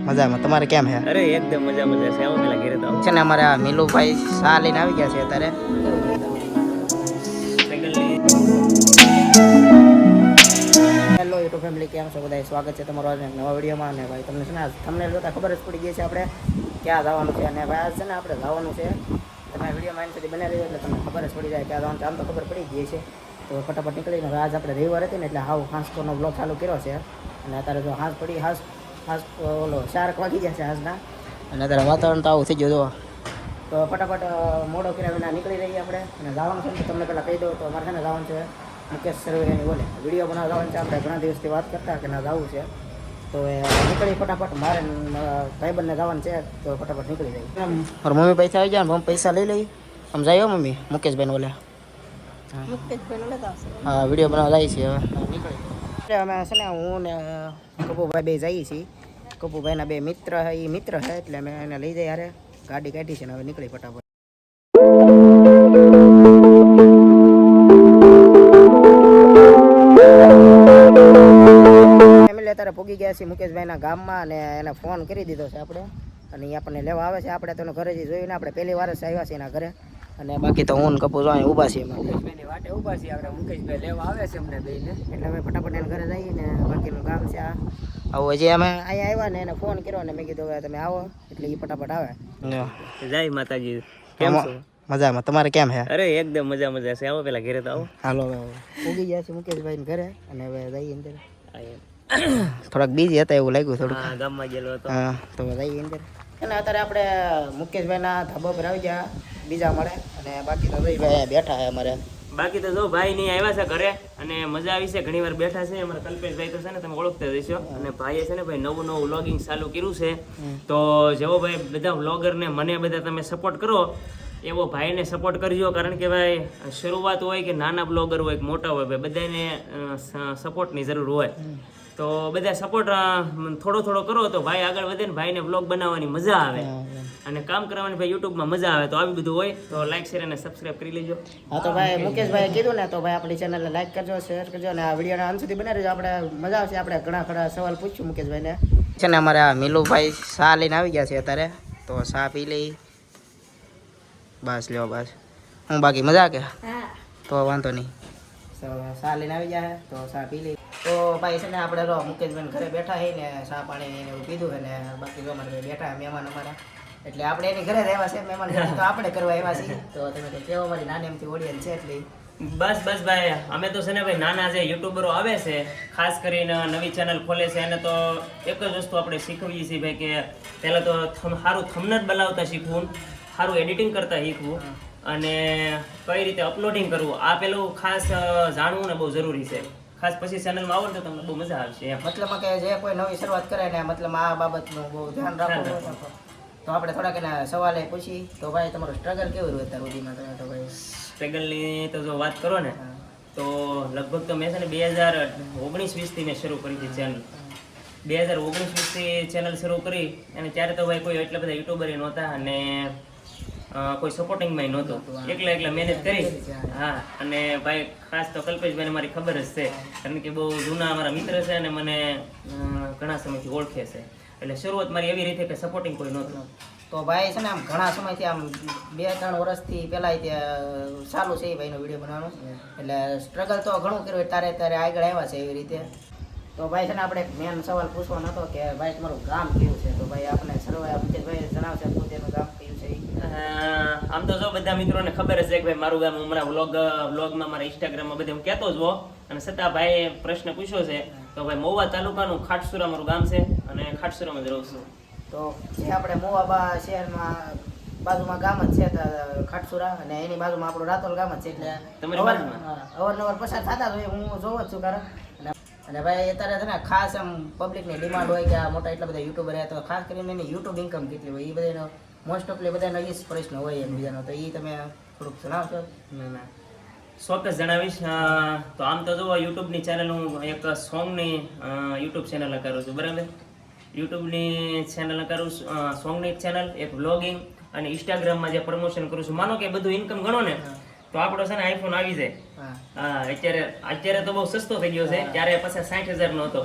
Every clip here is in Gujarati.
મજામાં. તમારે કેમ છે? અરે એકદમ મજા મજા છે. આવો પેલા ઘરે તો છે ને અમારા મિલુભાઈ શા લઈને આવી ગયા છે અત્યારે. હેલો યુટ્યુબ ફેમિલી, કેમ છો બધા? સ્વાગત છે તમારો આજે નવા વિડીયોમાં. અને ભાઈ તમને છે ને તમને જોતા ખબર જ પડી ગઈ છે આપણે ક્યાં જવાનું છે. અને ભાઈ આજ છે ને આપણે જવાનું છે, તમે વિડીયોમાં એન્ડ સુધી બનાવી રહ્યો એટલે તમને ખબર જ પડી જાય ક્યાં જવાનું છે. આમ તો ખબર પડી ગઈ છે, તો ફટાફટ નીકળીને આજ આપણે રવિવાર હતી ને એટલે હાંસકોનો બ્લોગ ચાલુ કર્યો છે. અને અત્યારે જો હાંસ પડી હાંસ ઓલો 4 વાગી ગયા છે હાંસના. અને અત્યારે વાતાવરણ તો આવું થઈ ગયું જો. તો ફટાફટ મોડો કર્યા વિના નીકળી રહીએ આપણે. અને જવાનું છે તમને પહેલાં કહી દઉં તો અમારે છે ને જવાનું છે મુકેશ સર્વેની બોલે વિડીયો બનાવવા જવાનું છે. આપણે ઘણા દિવસથી વાત કરતા કે ના જવું છે, તો એ નીકળી ફટાફટ. મારે ભાઈબંધને જવાનું છે તો ફટાફટ નીકળી જાય. મારા મમ્મી પૈસા આવી જાય ને મમ્મી પૈસા લઈ લઈ આમ જાય હો મમ્મી. મુકેશભાઈ બોલે હા વિડીયો બનાવવા જાય છે હવે નીકળી. અમે છે ને હું ને કપુભાઈ બે જઈએ છીએ. કપુભાઈના બે મિત્ર છે, એ મિત્ર છે એટલે અમે એને લઈ જઈએ યારે ગાડી કાઢી છે ને હવે નીકળી ફટાફટ. ફેમિલી અત્યારે પૂગી ગયા છીએ મુકેશભાઈના ગામમાં અને એને ફોન કરી દીધો છે આપણે. અને એ આપણને લેવા આવે છે. આપણે તેનું ઘરે જ જોઈને આપણે પહેલી વાર જ આવ્યા છીએ એના ઘરે. અને બાકી તો હું કપૂર જો ઊભા છીએ મુકેશભાઈની વાટે ઊભા છીએ આપણે. મુકેશભાઈ લેવા આવે છે અમને બેને એટલે અમે ફટાફટ એને ઘરે જઈએ ને બાકીનું કામ છે આ. આવું હજી અમે અહીંયા આવ્યા ને એને ફોન કર્યો ને મેં કીધું હવે તમે આવો એટલે એ ફટાફટ આવે. જય માતાજી. કેમ છો? મજામાં. તમારે કેમ છે? અરે એકદમ મજા મજા છે. આવો પેલા ઘરે તો આવો. હાલો ઉગી ગયા છે મુકેશભાઈ ઘરે અને હવે જઈએ અંદર. થોડાક બીજી હતા એવું લાગ્યું થોડુંક. હા ગામમાં ગયેલો હતો. હા તો જઈએ અંદર. અને અત્યારે આપણે મુકેશભાઈના ધાબા પર આવી ગયા બીજા મળે. અને બાકી તો ભાઈ બેઠા છે અમારે. બાકી તો જો ભાઈ ની આવ્યા છે ઘરે અને મજા આવી છે. ઘણી વાર બેઠા છે. અમારા કલ્પેશભાઈ તો છે ને તમે ઓળખતા જ હશો. અને ભાઈએ છે ને ભાઈ નવું વ્લોગિંગ ચાલુ કર્યું છે. તો જેવો ભાઈ બધા વ્લોગરને મને બધા તમે સપોર્ટ કરો એવો ભાઈને સપોર્ટ કરજો. કારણ કે ભાઈ શરૂઆત હોય કે નાના બ્લોગર હોય કે મોટા હોય ભાઈ બધાને સપોર્ટની જરૂર હોય. તો બધા સપોર્ટ થોડો થોડો કરો તો ભાઈ આગળ વધે ને ભાઈને વ્લોગ બનાવવાની મજા આવે અને કામ કરવાની ભાઈ યુટ્યુબમાં મજા આવે. તો આવી બધું હોય તો લાઈક શેર અને સબસ્ક્રાઇબ કરી લેજો. હા તો ભાઈ મુકેશભાઈ કીધું ને તો ભાઈ આપણી ચેનલને લાઈક કરજો, શેર કરજો અને આ વિડીયોના અંત સુધી બનાવી દેજો. આપણે મજા આવશે. આપણે ઘણા ખરા સવાલ પૂછ્યું મુકેશભાઈને. છે ને અમારા મિલુભાઈ શા લઈને આવી ગયા છે અત્યારે, તો શા પી લઈ બસ. લ્યો બસ. હું બાકી મજા કે તો વાંધો નહીં. શા લઈને આવી જાય તો શા પી લઈ. તો ભાઈ છે ને આપણે તો મુકેશભાઈ ઘરે બેઠા છે ને શા પાણી એને એવું પીધું છે ને બાકી જો અમારે બેઠા મહેમાન અમારા એટલે આપણે એની ઘરે રહેવા છે. મહેમાન તો આપણે કરવા આવ્યા છીએ. તો તમે તો કેવો મારી નાની એમથી ઓડિયન્સ છે એટલે બસ બસ ભાઈ અમે તો છે ને ભાઈ નાના જે યુટ્યુબરો આવે છે ખાસ કરીને નવી ચેનલ ખોલે છે એને તો એક જ વસ્તુ આપણે શીખવીએ છીએ ભાઈ કે પહેલાં તો સારું થંબનેલ બનાવતા શીખવું, સારું એડિટિંગ કરતા શીખવું અને કઈ રીતે અપલોડિંગ કરવું આ પેલું ખાસ જાણવું ને બહુ જરૂરી છે. ખાસ પછી ચેનલમાં આવો તો તમને બહુ મજા આવશે. મતલબમાં કે જે કોઈ નવી શરૂઆત કરે ને મતલબ આ બાબતનું બહુ ધ્યાન રાખવું. તો આપણે થોડાક એના સવાલે પૂછી તો ભાઈ તમારું સ્ટ્રગલ કેવું રહ્યું અત્યાર સુધીમાં? તમે તો ભાઈ સ્ટ્રગલની તો જો વાત કરો ને તો લગભગ તો મેં છે ને 2019-20થી મેં શરૂ કરી હતી ચેનલ. 2019-20થી ચેનલ શરૂ કરી અને ત્યારે તો ભાઈ કોઈ એટલા બધા યુટ્યુબર નહોતા અને કોઈ સપોર્ટિંગમાં નહોતું. એકલા મહેનત કરી. હા અને ભાઈ ખાસ તો કલ્પેશભાઈને મારી ખબર જ છે કારણ કે બહુ જૂના અમારા મિત્ર છે અને મને ઘણા સમયથી ઓળખે છે. એટલે શરૂઆત મારી એવી રીતે કે સપોર્ટિંગ કોઈ નહોતું. તો ભાઈ છે ને આમ ઘણા સમયથી આમ 2-3 વર્ષથી પહેલાં ચાલુ છે એ ભાઈનો વિડીયો બનાવવાનો. એટલે સ્ટ્રગલ તો ઘણું કર્યું ત્યારે આગળ આવ્યા છે એવી રીતે. તો ભાઈ છે ને આપણે મેન સવાલ પૂછવાનો હતો કે ભાઈ તમારું ગામ કેવું છે? તો ભાઈ આપણે મુકેશભાઈ જણાવશે પોતાનું ગામ કયું છે. આમ તો જો બધા મિત્રોને ખબર હશે કે ભાઈ મારું ગામ હમણાં વ્લોગમાં મારા ઇન્સ્ટાગ્રામમાં બધે હું કહેતો જ હો અને છતાં ભાઈ પ્રશ્ન પૂછ્યો છે. તો ભાઈ મહુવા તાલુકાનું ખાટસુરા મારું ગામ છે અને ખાટસુરામાં જ રહું છું. તો જે આપણે મહુવા શહેરમાં બાજુમાં ગામ જ છે ખાટસુરા અને એની બાજુમાં આપણું રાતોલ ગામ જ છે. એટલે તમારી બાજુમાં અવારનવાર પસાર થતા હોય હું જોઉં જ છું કારણ. અને ભાઈ અત્યારે છે ને ખાસ આમ પબ્લિકની ડિમાન્ડ હોય કે આ મોટા એટલા બધા યુટ્યુબર તો ખાસ કરીને એની યુટ્યુબ ઇન્કમ કેટલી હોય એ બધાનો મોસ્ટ ઓફલી બધાનો એ જ પ્રશ્ન હોય એમ બીજાનો. તો એ તમે થોડુંક જણાવશો? ના ચોક્કસ જણાવીશ. તો આમ તો જુઓ યુટ્યુબની ચેનલ હું એક સોંગની યુટ્યુબ ચેનલ કરું છું બરાબર. યુટ્યુબની ચેનલ કરું છું સોંગની ચેનલ, એક વ્લોગિંગ અને ઇન્સ્ટાગ્રામમાં જે પ્રમોશન કરું છું. માનો કે બધું ઇન્કમ ગણો ને તો આપણો છે ને આઈફોન આવી જાય. હા અત્યારે તો બહુ સસ્તો થઈ ગયો છે. ત્યારે પછી 60,000 નો હતો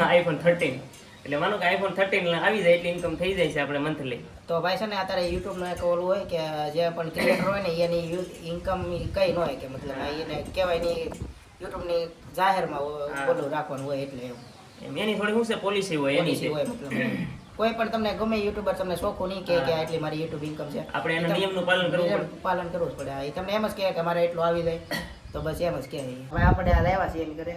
આઈફોન 13 એટલે માનો કે આઈફોન 13 આવી જાય એટલી ઇન્કમ થઈ જાય છે આપણે મંથલી. તો ભાઈ છે ને અત્યારે યુટ્યુબનો એક ઓલું હોય કે જે પણ ક્રિએટર હોય ને એની ઇન્કમ કઈ ન હોય કે મતલબ એને કહેવાય નહીં યુટ્યુબની જાહેરમાં બોલું રાખવાનું હોય એટલે એવું એની થોડી શું છે પોલિસી હોય એની છે. હોય મતલબ કોઈ પણ તમને ગમે યુટ્યુબર તમને ચોખ્ખું નહીં કહે કે આટલી મારી યુટ્યુબ ઇન્કમ છે, આપણે એના નિયમનું પાલન કરવું પડે. પાલન કરવું જ પડે. એ તમને એમ જ કહે કે મારે એટલું આવી જાય તો બસ એમ જ કહે. ભાઈ આપણે આ લાવ્યા છીએ એમ કરે.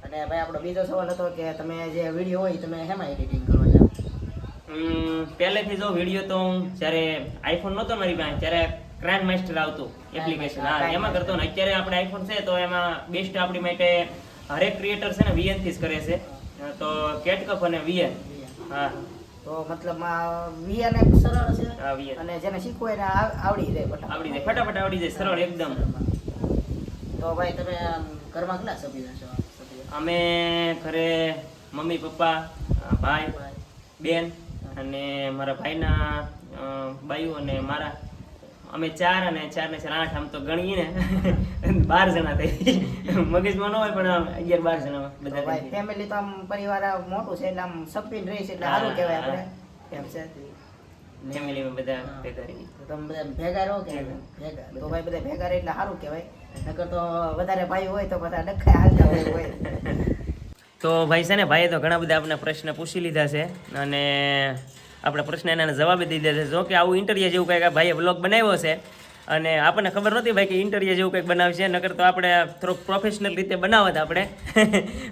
અને ભાઈ આપણો બીજો સવાલ હતો કે તમે જે વિડીયો હોય તમે હેમાં એડિટિંગ કરો છો? પહેલેથી જો વિડીયો તો હું જ્યારે આઈફોન નહોતો મારી પાસે ત્યારે ક્રાઇમ માસ્ટર આવતું એપ્લિકેશન, હા એમાં કરતો ને. અત્યારે આપણે આઈફોન છે તો એમાં બેસ્ટ આપણી માટે હરેક ક્રિએટર છે ને VN થી જ કરે છે, તો કેટકપ અને VN. હા તો મતલબ VN એક સરળ છે હા VN અને જેને શીખવું એને આવડી જાય ફટાફટ આવડી જાય, સરળ એકદમ. તો ભાઈ તમે ઘરમાં કેટલા સભ્ય છો? અમે ઘરે મમ્મી પપ્પા ભાઈ બેન અને મારા ભાઈના બાયું અને મારા, અમે 4 અને 4 ને 4 8 આમ તો ગણીએ ને 12 જણા થઈ. મગજમાં ન હોય પણ 11-12 જણા બધા. ભાઈ ફેમિલી તો આમ પરિવાર મોટું છે એટલે આમ સપીને રહી છે એટલે સારું કહેવાય આપણે એમ છે. ફેમિલીમાં બધા ભેગા રહી. તો તમે બધા ભેગા રહો કે ભેગા? તો ભાઈ બધા ભેગા રહે એટલે સારું કહેવાય. નકર તો વધારે ભાઈ હોય તો બધા ડખા હાલતા હોય. તો ભાઈ છે ને ભાઈએ તો ઘણા બધા આપણે પ્રશ્ન પૂછી લીધા છે અને આપણે પ્રશ્ન એના જવાબ દઈ દીધા છે. જો કે આવું ઇન્ટરવ્યુ જેવું કંઈક ભાઈએ વ્લોગ બનાવ્યો છે અને આપણને ખબર નહોતી ભાઈ કે ઇન્ટરવ્યુ જેવું કંઈક બનાવશે, નકર તો આપણે થોડુંક પ્રોફેશનલ રીતે બનાવત આપણે.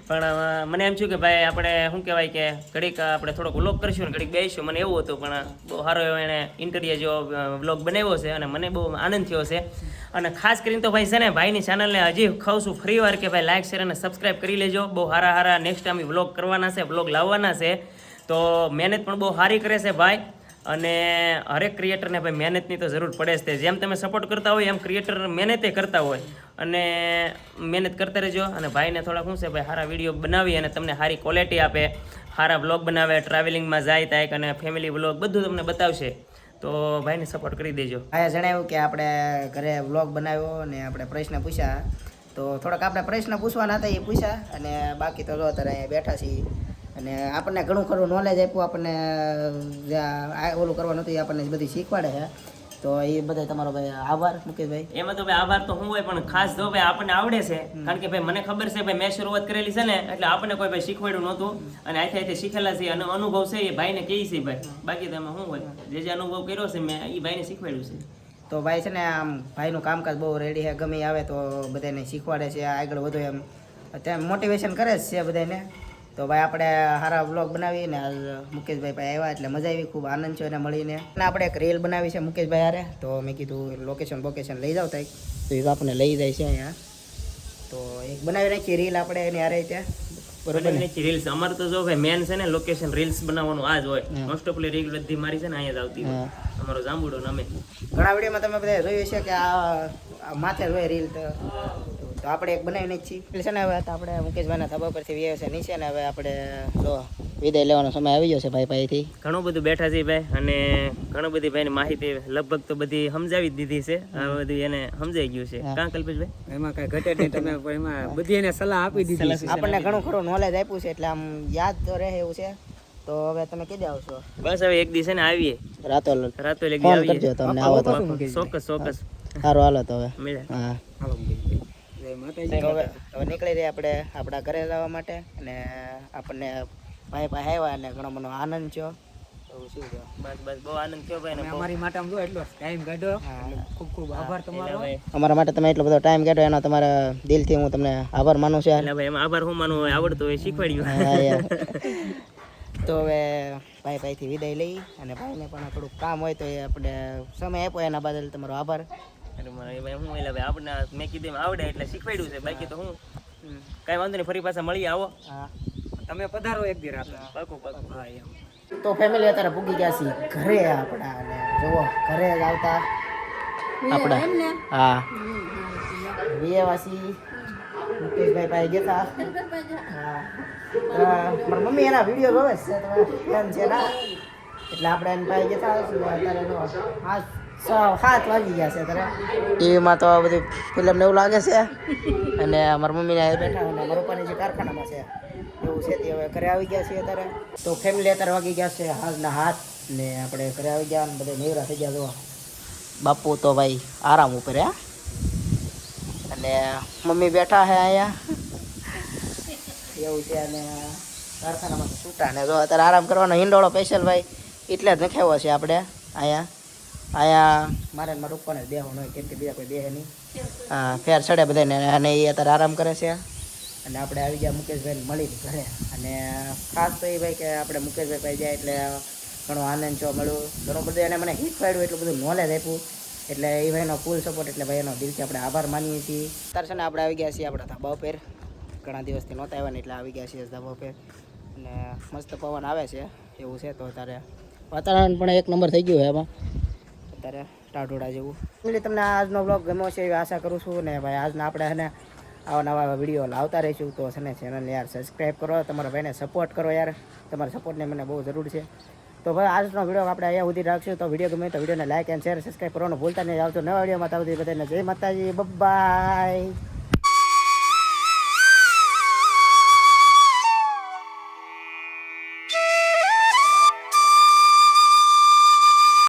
પણ મને એમ થયું કે ભાઈ આપણે શું કહેવાય કે ઘડીક આપણે થોડોક વ્લોગ કરશું ને ઘડીક બેસીશું, મને એવું હતું. પણ બહુ સારો એવો એણે ઇન્ટરવ્યુ જેવો વ્લોગ બનાવ્યો છે અને મને બહુ આનંદ થયો છે. અને ખાસ કરીને તો ભાઈ છે ને ભાઈની ચેનલને હજી કહું છું ફરી વાર કે ભાઈ લાઈક શેર અને સબસ્ક્રાઈબ કરી લેજો. બહુ સારા નેક્સ્ટ ટાઈમ વ્લોગ કરવાના છે, વ્લોગ લાવવાના છે. તો મહેનત પણ બહુ સારી કરે છે ભાઈ, અને હરેક ક્રિએટરને ભાઈ મહેનતની તો જરૂર પડે જ. જેમ તમે સપોર્ટ કરતા હોય એમ ક્રિએટર મહેનતે કરતા હોય, અને મહેનત કરતા રહેજો. અને ભાઈને થોડાક શું છે ભાઈ સારા વિડીયો બનાવી અને તમને સારી ક્વોલિટી આપે, સારા વ્લોગ બનાવે, ટ્રાવેલિંગમાં જાય ત્યાં અને ફેમિલી વ્લોગ બધું તમને બતાવશે. તો ભાઈને સપોર્ટ કરી દેજો. ભાઈએ જણાવ્યું કે આપણે ઘરે વ્લોગ બનાવ્યો અને આપણે પ્રશ્ન પૂછ્યા, તો થોડાક આપણે પ્રશ્ન પૂછવાના હતા એ પૂછ્યા. અને બાકી તો જો અત્યારે અહીંયા બેઠા છીએ અને આપણને ઘણું ખરું નોલેજ આપ્યું. આપણને જ્યાં ઓલું કરવાનું હતું એ આપણને બધી શીખવાડે છે. તો એ બધા તમારો ભાઈ આભાર મુકેશભાઈ. એમાં તો ભાઈ આભાર તો હું હોય, પણ ખાસ જો ભાઈ આપણને આવડે છે, કારણ કે ભાઈ મને ખબર છે ભાઈ મેં શરૂઆત કરેલી છે ને એટલે આપણને કોઈ ભાઈ શીખવાડ્યું નહોતું અને આથી શીખેલા છે અને અનુભવ છે એ ભાઈને કહે છે ભાઈ. બાકી તો એમાં શું હોય, જે અનુભવ કર્યો છે મેં એ ભાઈને શીખવાડ્યું છે. તો ભાઈ છે ને આમ ભાઈનું કામકાજ બહુ રેડી છે, ગમે આવે તો બધાને શીખવાડે છે, આગળ વધુ એમ અત્યારે મોટિવેશન કરે જ છે બધાને. તો ભાઈ આપણે સારા વ્લોગ બનાવીને મુકેશભાઈ પાસે આવ્યા એટલે મજા આવી, ખૂબ આનંદ છે એને મળીને. અને આપણે એક રીલ બનાવી છે મુકેશભાઈ હારે, તો મેં કીધું લોકેશન લઈ જાવ થાય તો એ આપણને લઈ જાય છે અહીંયા. તો એક બનાવી નાખીએ રીલ આપણે એની હારે ત્યાં, બરોબર ને? રીલ્સ અમારે તો જો ભાઈ મેન છે ને લોકેશન રીલ્સ બનાવવાનું આ જ હોય. મોસ્ટ ઓફલી રીલ બધી મારી છે ને અહીંયા જ આવતી હોય. અમારો જાંબુડો નામે ઘણા વિડીયોમાં તમે બધા જોયું છે કે આ માથે જ હોય રીલ. તો આપણે એક બનાવીને જ છીએ એટલે છે ને હવે આપણે મુકેશભાઈના ધાબા પરથી વ્યવ છે નીચે ને હવે આપણે જો વિદાય લેવાનો સમય આવી ગયો છે ભાઈ પાસેથી. ઘણું બધું બેઠા છે ભાઈ અને ઘણું બધી ભાઈની માહિતી લગભગ તો બધી સમજાવી જ દીધી છે. આ બધું એને સમજાઈ ગયું છે. કાં કલ્પેશભાઈ? એમાં કઈ ઘટે નહીં, તમે એમાં બધી એને સલાહ આપી દીધી છે. આપણને ઘણું ખરું નોલેજ આપ્યું છે એટલે આમ યાદ તો રહે એવું છે. તો હવે તમે કીધે આવશો? બસ હવે એક દિવસ ને આવીએ રાતો લગી ફોન કરજો તમને આવો તો. ચોક્કસ સારું હાલો તો હવે. મળ્યા. હા હાલો મુકેશભાઈ. જય માતાજી. તો હવે નીકળી રહ્યા આપણે આપણા ઘરે જવા માટે. અને આપણને ભાઈ પાસે આવ્યા અને ઘણો મને આનંદ થયો. એવું શું છે? બસ બહુ આનંદ થયો ભાઈ ને. અમારી માટે આમ જો એટલો ટાઈમ કાઢ્યો, ખૂબ ખૂબ આભાર તમારો. અમારા માટે તમે એટલો બધો ટાઈમ કાઢ્યો એનો તમારા દિલથી હું તમને આભાર માનું છું. એટલે ભાઈ એમાં આભાર હું માનું હોય, આવડતું હોય શીખવાડ્યું. તો હવે ભાઈથી વિદાય લઈ અને ભાઈને પણ થોડુંક કામ હોય તો એ આપણે સમય આપ્યો એના બદલ તમારો આભાર. હું એટલે ભાઈ આપણે મેં કીધું એમ આવડે એટલે શીખવાડ્યું છે. બાકી તો હું કાંઈ વાંધો નહીં, ફરી પાછા મળીએ. આવો હા તમે પધારો એક દી રાતે. પાકું. હા એમ. તો ફેમિલી અત્યારે પૂગી ગયા છીએ ઘરે આપણા. અને જુઓ ઘરે જ આવતા આપણા હા વિયવાસી મુકેશભાઈ પાસે ગયા હતા. હા મારી મમ્મી એના વિડીયો જોવે છે, તમે ફેન છે ના એટલે આપણે એને પાસે ગયા હતા. અત્યારે જો આ 7 વાગી ગયા છે અત્યારે ટીવીમાં તો બધું ફિલ્મ ને એવું લાગે છે અને મારા મમ્મીને બેઠા અને મારા પપ્પાની જે કારખાનામાં છે એવું છે તે હવે ઘરે આવી ગયા છે અત્યારે તો ફેમિલી અત્યારે વાગી ગયા છે હાલના 7 ને આપણે ઘરે આવી ગયા અને બધા નેવરા થઈ ગયા જો બાપુ તો ભાઈ આરામ ઉપર હે અને મમ્મી બેઠા છે અહીંયા એવું છે અને કારખાનામાં છૂટા ને જો અત્યારે આરામ કરવાનો હિંડોળો સ્પેશિયલ ભાઈ એટલે જ નખાવ્યો છે આપણે અહીંયા મારે મારા પપ્પાને બેહવાનું હોય કેમ કે બીજા કોઈ બેહે નહીં હા ફેર ચડે બધાને અને એ અત્યારે આરામ કરે છે અને આપણે આવી ગયા મુકેશભાઈને મળીને ઘરે અને ખાસ તો એ ભાઈ કે આપણે મુકેશભાઈ પાઈ જાય એટલે ઘણો આનંદ જોવા મળ્યો ઘણું બધું એને મને શીખવાડ્યું એટલું બધું નોલેજ આપ્યું એટલે એ ભાઈનો ફૂલ સપોર્ટ એટલે ભાઈ એનો દિલથી આપણે આભાર માનીએ છીએ અત્યારે છે ને આપણે આવી ગયા છીએ આપણા ધાબા ઉપર ઘણા દિવસથી નહોતા આવ્યા ને એટલે આવી ગયા છીએ ધાબા ઉપર અને મસ્ત પવન આવે છે એવું છે તો અત્યારે વાતાવરણ પણ એક નંબર થઈ ગયું છે એમાં અત્યારે ટાઢોળા જેવું એટલે તમને આજનો બ્લોગ ગમ્યો છે એવી આશા કરું છું ને ભાઈ આજના આપણે છે ને આવા નવા વિડીયો લાવતા રહીશું તો છે ને ચેનલને યાર સબસ્ક્રાઈબ કરો તમારા ભાઈને સપોર્ટ કરો યાર તમારા સપોર્ટને મને બહુ જરૂર છે તો ભાઈ આજનો વિડીયો આપણે અહીંયા સુધી રાખશું તો વિડીયો ગમે તો વિડીયોને લાઈક એન્ડ શેર સબસ્ક્રાઈબ કરવાનું ભૂલતા નહીં આવતો નવા વિડીયોમાં ત્યાં સુધી બધાને જય માતાજી બાય.